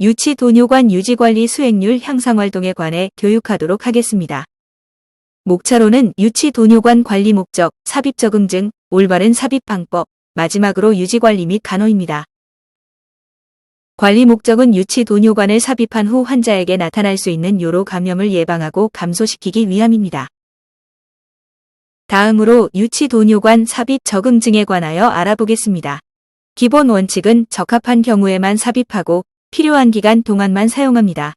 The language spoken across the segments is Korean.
유치 도뇨관 유지관리 수행률 향상 활동에 관해 교육하도록 하겠습니다. 목차로는 유치 도뇨관 관리 목적, 삽입 적응증, 올바른 삽입 방법, 마지막으로 유지관리 및 간호입니다. 관리 목적은 유치 도뇨관을 삽입한 후 환자에게 나타날 수 있는 요로 감염을 예방하고 감소시키기 위함입니다. 다음으로 유치 도뇨관 삽입 적응증에 관하여 알아보겠습니다. 기본 원칙은 적합한 경우에만 삽입하고 필요한 기간 동안만 사용합니다.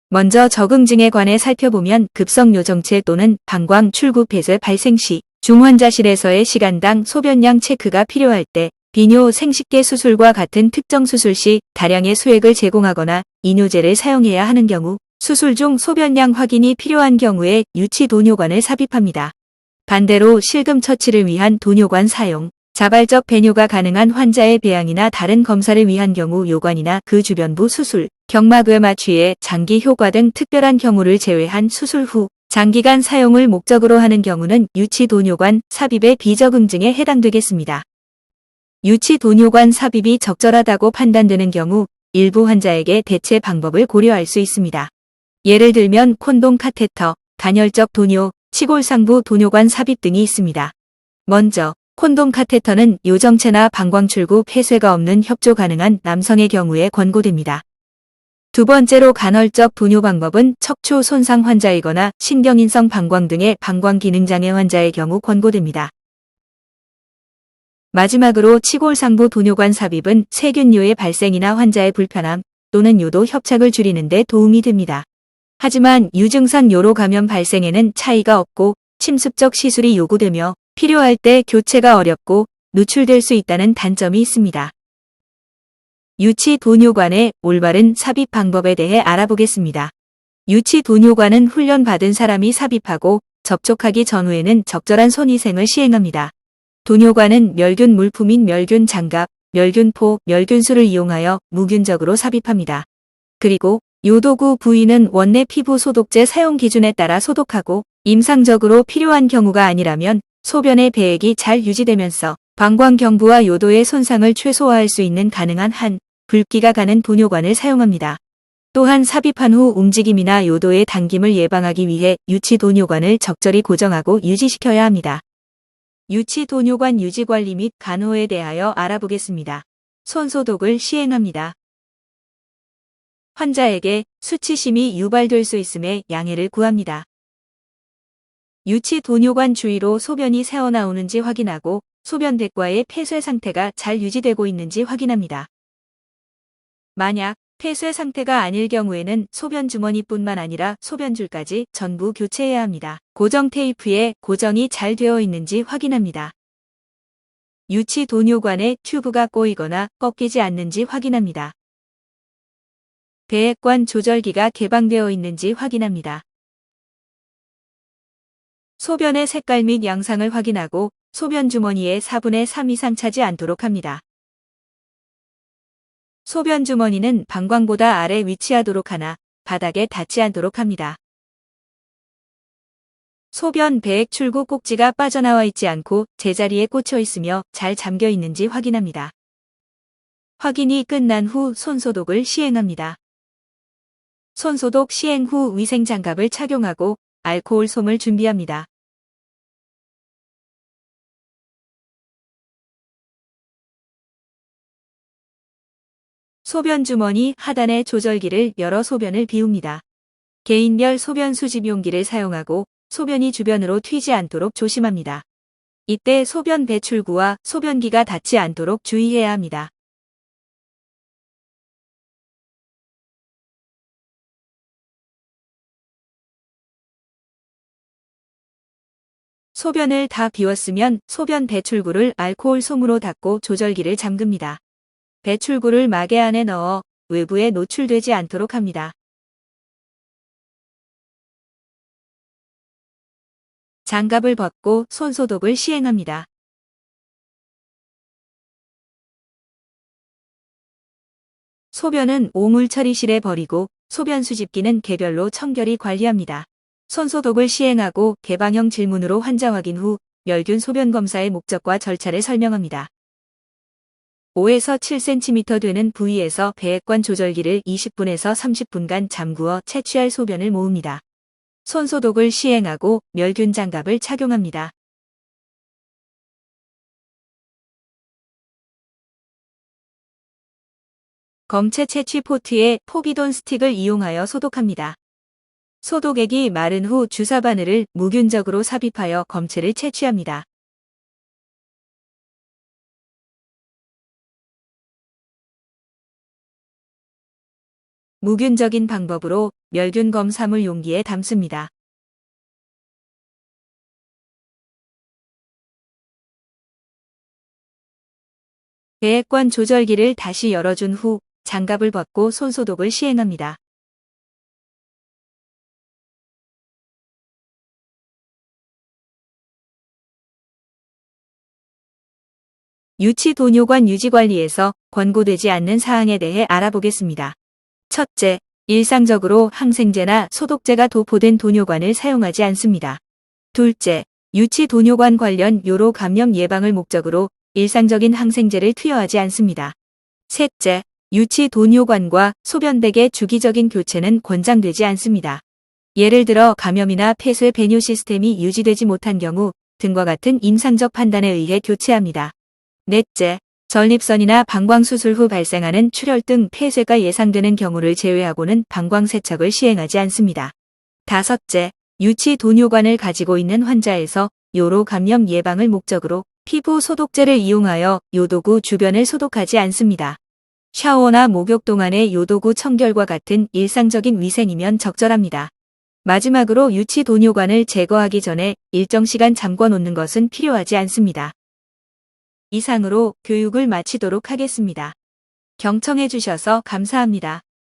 먼저 적응증에 관해 살펴보면 급성 요정체 또는 방광 출구 폐쇄 발생 시 중환자실에서의 시간당 소변량 체크가 필요할 때 비뇨 생식계 수술과 같은 특정 수술 시 다량의 수액을 제공하거나 이뇨제를 사용해야 하는 경우 수술 중 소변량 확인이 필요한 경우에 유치 도뇨관을 삽입합니다. 반대로 실금 처치를 위한 도뇨관 사용, 자발적 배뇨가 가능한 환자의 배양이나 다른 검사를 위한 경우 요관이나 그 주변부 수술, 경막외 마취의 장기 효과 등 특별한 경우를 제외한 수술 후 장기간 사용을 목적으로 하는 경우는 유치 도뇨관 삽입의 비적응증에 해당되겠습니다. 유치 도뇨관 삽입이 적절하다고 판단되는 경우 일부 환자에게 대체 방법을 고려할 수 있습니다. 예를 들면 콘돔 카테터, 간헐적 도뇨, 치골상부 도뇨관 삽입 등이 있습니다. 먼저 콘돔 카테터는 요정체나 방광출구 폐쇄가 없는 협조 가능한 남성의 경우에 권고됩니다. 두 번째로 간헐적 도뇨 방법은 척추 손상 환자이거나 신경인성 방광 등의 방광 기능장애 환자의 경우 권고됩니다. 마지막으로 치골상부 도뇨관 삽입은 세균요의 발생이나 환자의 불편함 또는 요도 협착을 줄이는 데 도움이 됩니다. 하지만 유증상 요로 감염 발생에는 차이가 없고 침습적 시술이 요구되며 필요할 때 교체가 어렵고 누출될 수 있다는 단점이 있습니다. 유치 도뇨관의 올바른 삽입 방법에 대해 알아보겠습니다. 유치 도뇨관은 훈련받은 사람이 삽입하고 접촉하기 전후에는 적절한 손위생을 시행합니다. 도뇨관은 멸균 물품인 멸균 장갑, 멸균포, 멸균술을 이용하여 무균적으로 삽입합니다. 그리고 요도구 부위는 원내 피부 소독제 사용 기준에 따라 소독하고 임상적으로 필요한 경우가 아니라면 소변의 배액이 잘 유지되면서 방광경부와 요도의 손상을 최소화할 수 있는 가능한 한 붉기가 가는 도뇨관을 사용합니다. 또한 삽입한 후 움직임이나 요도의 당김을 예방하기 위해 유치 도뇨관을 적절히 고정하고 유지시켜야 합니다. 유치 도뇨관 유지관리 및 간호에 대하여 알아보겠습니다. 손소독을 시행합니다. 환자에게 수치심이 유발될 수 있음에 양해를 구합니다. 유치 도뇨관 주위로 소변이 새어나오는지 확인하고 소변백과의 폐쇄 상태가 잘 유지되고 있는지 확인합니다. 만약 폐쇄 상태가 아닐 경우에는 소변 주머니뿐만 아니라 소변줄까지 전부 교체해야 합니다. 고정 테이프에 고정이 잘 되어 있는지 확인합니다. 유치 도뇨관에 튜브가 꼬이거나 꺾이지 않는지 확인합니다. 배액관 조절기가 개방되어 있는지 확인합니다. 소변의 색깔 및 양상을 확인하고 소변 주머니의 4분의 3 이상 차지 않도록 합니다. 소변 주머니는 방광보다 아래 위치하도록 하나 바닥에 닿지 않도록 합니다. 소변 배액 출구 꼭지가 빠져나와 있지 않고 제자리에 꽂혀 있으며 잘 잠겨 있는지 확인합니다. 확인이 끝난 후 손소독을 시행합니다. 손소독 시행 후 위생장갑을 착용하고 알코올 솜을 준비합니다. 소변 주머니 하단의 조절기를 열어 소변을 비웁니다. 개인별 소변 수집 용기를 사용하고 소변이 주변으로 튀지 않도록 조심합니다. 이때 소변 배출구와 소변기가 닿지 않도록 주의해야 합니다. 소변을 다 비웠으면 소변 배출구를 알코올 솜으로 닦고 조절기를 잠급니다. 배출구를 마개 안에 넣어 외부에 노출되지 않도록 합니다. 장갑을 벗고 손소독을 시행합니다. 소변은 오물 처리실에 버리고 소변 수집기는 개별로 청결히 관리합니다. 손소독을 시행하고 개방형 질문으로 환자 확인 후 멸균 소변 검사의 목적과 절차를 설명합니다. 5에서 7cm 되는 부위에서 배액관 조절기를 20분에서 30분간 잠그어 채취할 소변을 모읍니다. 손소독을 시행하고 멸균 장갑을 착용합니다. 검체 채취 포트에 포비돈 스틱을 이용하여 소독합니다. 소독액이 마른 후 주사 바늘을 무균적으로 삽입하여 검체를 채취합니다. 무균적인 방법으로 멸균 검사물 용기에 담습니다. 배액관 조절기를 다시 열어준 후 장갑을 벗고 손소독을 시행합니다. 유치 도뇨관 유지관리에서 권고되지 않는 사항에 대해 알아보겠습니다. 첫째, 일상적으로 항생제나 소독제가 도포된 도뇨관을 사용하지 않습니다. 둘째, 유치 도뇨관 관련 요로 감염 예방을 목적으로 일상적인 항생제를 투여하지 않습니다. 셋째, 유치 도뇨관과 소변백의 주기적인 교체는 권장되지 않습니다. 예를 들어 감염이나 폐쇄 배뇨 시스템이 유지되지 못한 경우 등과 같은 임상적 판단에 의해 교체합니다. 넷째, 전립선이나 방광수술 후 발생하는 출혈 등 폐쇄가 예상되는 경우를 제외하고는 방광세척을 시행하지 않습니다. 다섯째, 유치 도뇨관을 가지고 있는 환자에서 요로 감염 예방을 목적으로 피부 소독제를 이용하여 요도구 주변을 소독하지 않습니다. 샤워나 목욕 동안의 요도구 청결과 같은 일상적인 위생이면 적절합니다. 마지막으로 유치 도뇨관을 제거하기 전에 일정 시간 잠궈 놓는 것은 필요하지 않습니다. 이상으로 교육을 마치도록 하겠습니다. 경청해 주셔서 감사합니다.